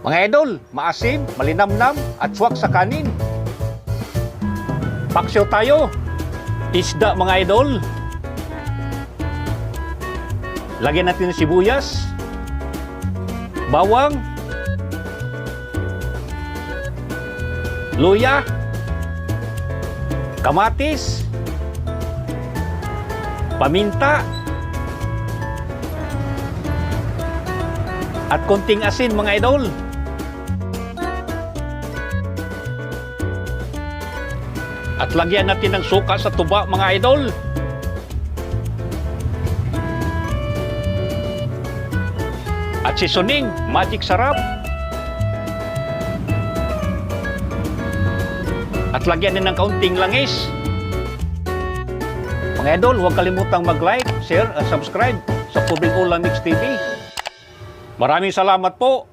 Mga idol, maasim, malinamnam at swak sa kanin. Paksyo tayo. Isda mga idol. Lagyan natin ng sibuyas, bawang, luya, kamatis, paminta, at konting asin mga idol. At lagyan natin ng suka sa tuba mga idol. At seasoning, magic sarap. At lagyan din ng kaunting langis. Mga idol, huwag kalimutang mag-like, share at subscribe sa Pubing Ulam Mix TV. Maraming salamat po.